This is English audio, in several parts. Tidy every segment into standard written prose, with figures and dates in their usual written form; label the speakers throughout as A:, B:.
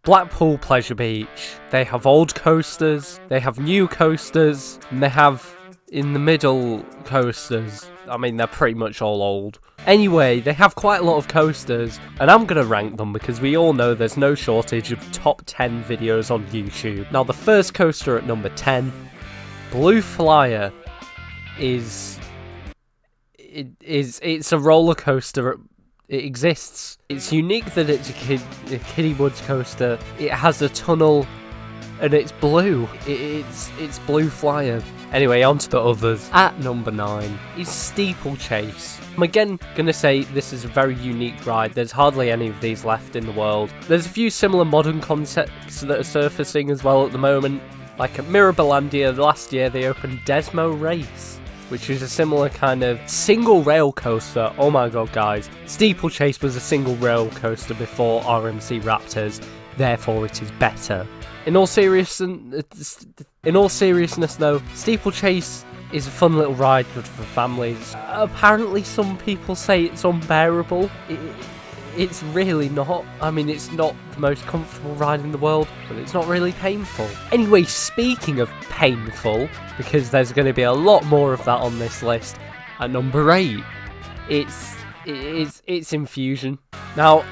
A: Blackpool Pleasure Beach. They have old coasters, they have new coasters, and they have in the middle coasters. I mean, they're pretty much all old. Anyway, they have quite a lot of coasters, and I'm going to rank them because we all know there's no shortage of top 10 videos on YouTube. Now, the first coaster at number 10, Blue Flyer, it's a roller coaster. It exists. It's unique that it's a kiddie woods coaster. It has a tunnel, and it's blue. It's Blue Flyer. Anyway, on to the others. At number 9 is Steeplechase. I'm again going to say this is a very unique ride. There's hardly any of these left in the world. There's a few similar modern concepts that are surfacing as well at the moment. Like at Mirabilandia last year, they opened Desmo Race, which is a similar kind of single rail coaster. Oh my god, guys. Steeplechase was a single rail coaster before RMC Raptors, therefore it is better. In all seriousness though, Steeplechase is a fun little ride, good for families. Apparently some people say it's unbearable. It's really not. I mean, it's not the most comfortable ride in the world, but it's not really painful. Anyway, speaking of painful, because there's going to be a lot more of that on this list, at number 8, it's Infusion. Now,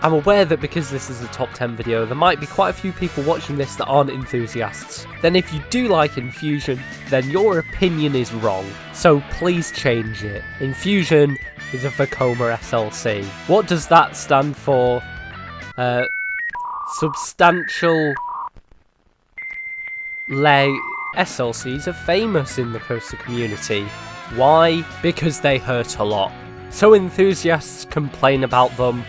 A: I'm aware that because this is a top 10 video, there might be quite a few people watching this that aren't enthusiasts. Then if you do like Infusion, then your opinion is wrong. So please change it. Infusion is a Vekoma SLC. What does that stand for? Substantial leg. SLCs are famous in the coaster community. Why? Because they hurt a lot. So enthusiasts complain about them,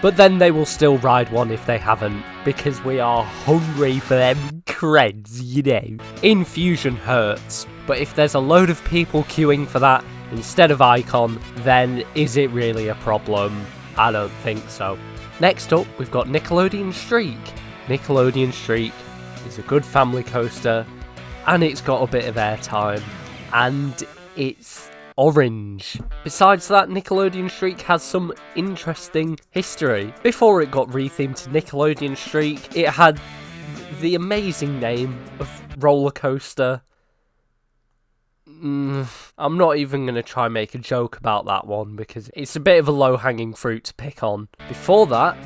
A: but then they will still ride one if they haven't, because we are hungry for them creds, you know. Infusion hurts, but if there's a load of people queuing for that instead of Icon, then is it really a problem? I don't think so. Next up, we've got Nickelodeon Streak. Nickelodeon Streak is a good family coaster, and it's got a bit of airtime, and it's orange. Besides that, Nickelodeon Streak has some interesting history. Before it got rethemed to Nickelodeon Streak, it had the amazing name of roller coaster. I'm not even going to try and make a joke about that one because it's a bit of a low-hanging fruit to pick on. Before that,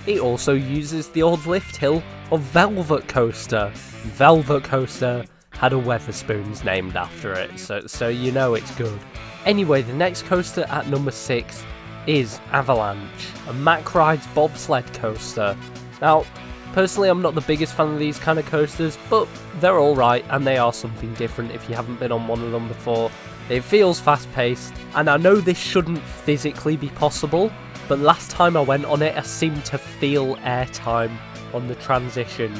A: it also uses the old lift hill of Velvet Coaster. Velvet Coaster had a Weatherspoons named after it, so you know it's good. Anyway, the next coaster at number 6 is Avalanche, a MacLeod's bobsled coaster. Now, personally, I'm not the biggest fan of these kind of coasters, but they're alright, and they are something different if you haven't been on one of them before. It feels fast-paced, and I know this shouldn't physically be possible, but last time I went on it, I seemed to feel airtime on the transitions.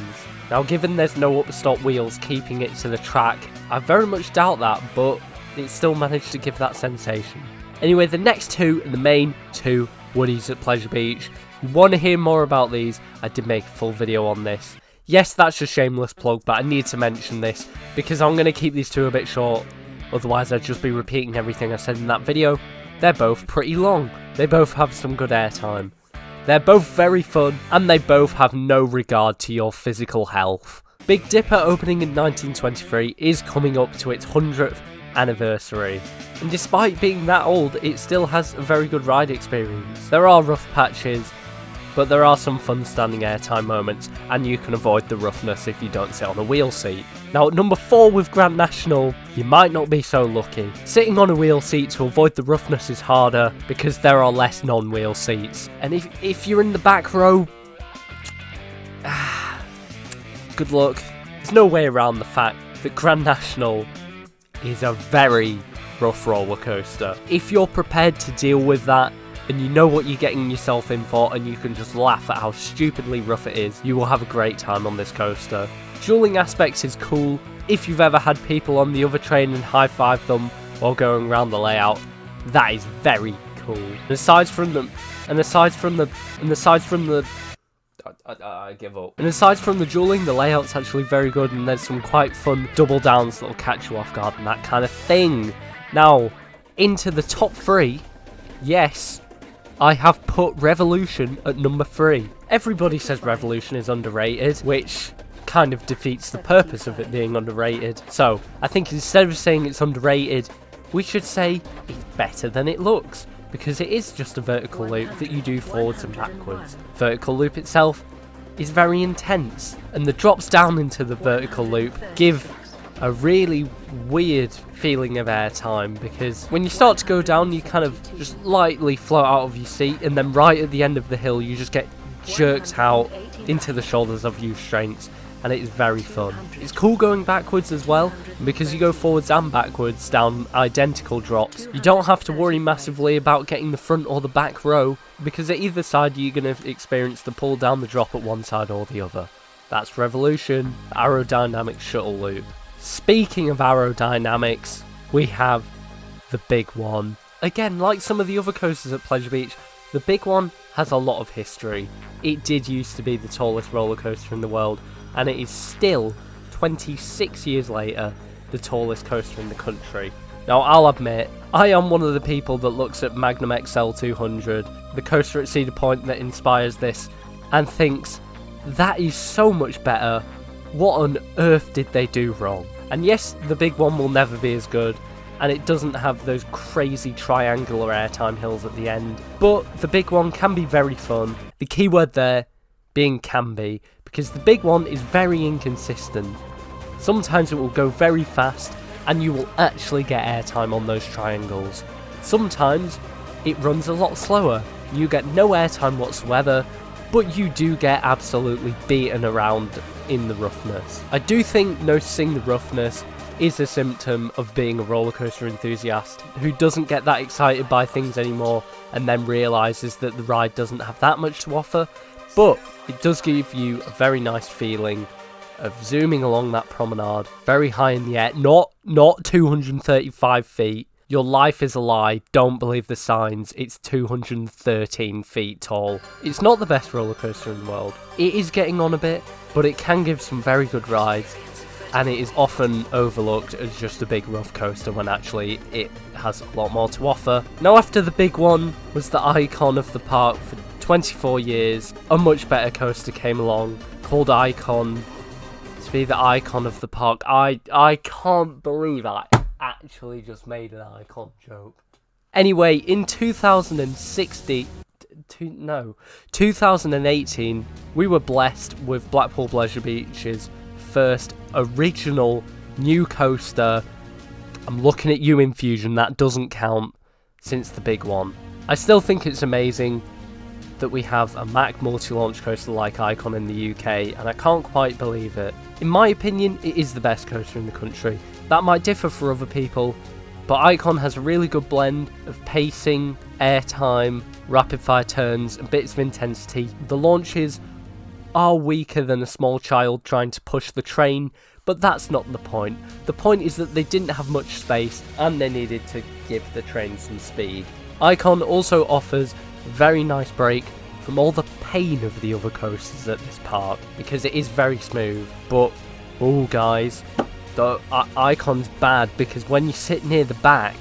A: Now, given there's no upstop wheels keeping it to the track, I very much doubt that, but it still managed to give that sensation. Anyway, the next two, and the main two, Woodies at Pleasure Beach. If you want to hear more about these, I did make a full video on this. Yes, that's a shameless plug, but I need to mention this, because I'm going to keep these two a bit short, otherwise I'd just be repeating everything I said in that video. They're both pretty long. They both have some good airtime. They're both very fun, and they both have no regard to your physical health. Big Dipper, opening in 1923, is coming up to its 100th anniversary, and despite being that old, it still has a very good ride experience. There are rough patches, but there are some fun standing airtime moments, and you can avoid the roughness if you don't sit on a wheel seat. Now at number 4 with Grand National, you might not be so lucky. Sitting on a wheel seat to avoid the roughness is harder because there are less non-wheel seats. And if you're in the back row, good luck. There's no way around the fact that Grand National is a very rough roller coaster. If you're prepared to deal with that, and you know what you're getting yourself in for, and you can just laugh at how stupidly rough it is, you will have a great time on this coaster. Dueling aspects is cool. If you've ever had people on the other train and high-five them while going around the layout, that is very cool. And aside from the I give up. And aside from the dueling, the layout's actually very good, and there's some quite fun double downs that'll catch you off guard and that kind of thing. Now, into the top 3, yes, I have put Revolution at number 3. Everybody says Revolution is underrated, which kind of defeats the purpose of it being underrated. So, I think instead of saying it's underrated, we should say it's better than it looks, because it is just a vertical loop that you do forwards and backwards. Vertical loop itself is very intense, and the drops down into the vertical loop give a really weird feeling of airtime, because when you start to go down, you kind of just lightly float out of your seat, and then right at the end of the hill, you just get jerked out into the shoulders of your strengths, and it is very fun. It's cool going backwards as well, because you go forwards and backwards down identical drops. You don't have to worry massively about getting the front or the back row, because at either side you're going to experience the pull down the drop at one side or the other. That's Revolution, the aerodynamic shuttle loop. Speaking of aerodynamics, we have the big one. Again, like some of the other coasters at Pleasure Beach, the big one has a lot of history. It did used to be the tallest roller coaster in the world, and it is still, 26 years later, the tallest coaster in the country. Now, I'll admit, I am one of the people that looks at Magnum XL 200, the coaster at Cedar Point that inspires this, and thinks, that is so much better. What on earth did they do wrong? And yes, the big one will never be as good, and it doesn't have those crazy triangular airtime hills at the end, but the big one can be very fun. The key word there being can be, because the big one is very inconsistent. Sometimes it will go very fast, and you will actually get airtime on those triangles. Sometimes it runs a lot slower, you get no airtime whatsoever, but you do get absolutely beaten around in the roughness. I do think noticing the roughness is a symptom of being a roller coaster enthusiast who doesn't get that excited by things anymore and then realises that the ride doesn't have that much to offer, but it does give you a very nice feeling of zooming along that promenade, very high in the air, not 235 feet. Your life is a lie, don't believe the signs, it's 213 feet tall. It's not the best roller coaster in the world. It is getting on a bit, but it can give some very good rides, and it is often overlooked as just a big rough coaster when actually it has a lot more to offer. Now, after the big one was the icon of the park for 24 years, a much better coaster came along called Icon to be the icon of the park. I can't believe I actually just made an icon joke. Anyway, in 2018, we were blessed with Blackpool Pleasure Beach's first original new coaster. I'm looking at you, Infusion, that doesn't count, since the big one. I still think it's amazing that we have a Mac multi-launch coaster like Icon in the UK, and I can't quite believe it. In my opinion, it is the best coaster in the country. That might differ for other people, but Icon has a really good blend of pacing, airtime, rapid fire turns, and bits of intensity. The launches are weaker than a small child trying to push the train, but that's not the point. The point is that they didn't have much space and they needed to give the train some speed. Icon also offers a very nice break from all the pain of the other coasters at this park, because it is very smooth, but oh guys, the Icon's bad because when you sit near the back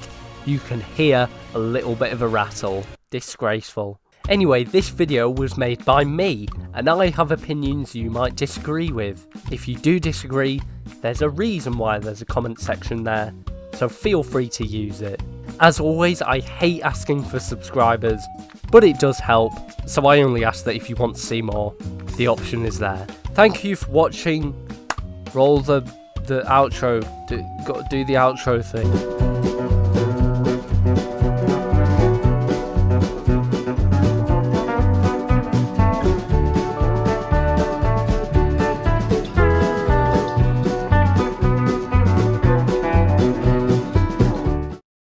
A: you can hear a little bit of a rattle. Disgraceful. Anyway, this video was made by me, and I have opinions you might disagree with. If you do disagree, there's a reason why there's a comment section there, so feel free to use it. As always, I hate asking for subscribers, but it does help, so I only ask that if you want to see more, the option is there. Thank you for watching. Roll the outro, do the outro thing.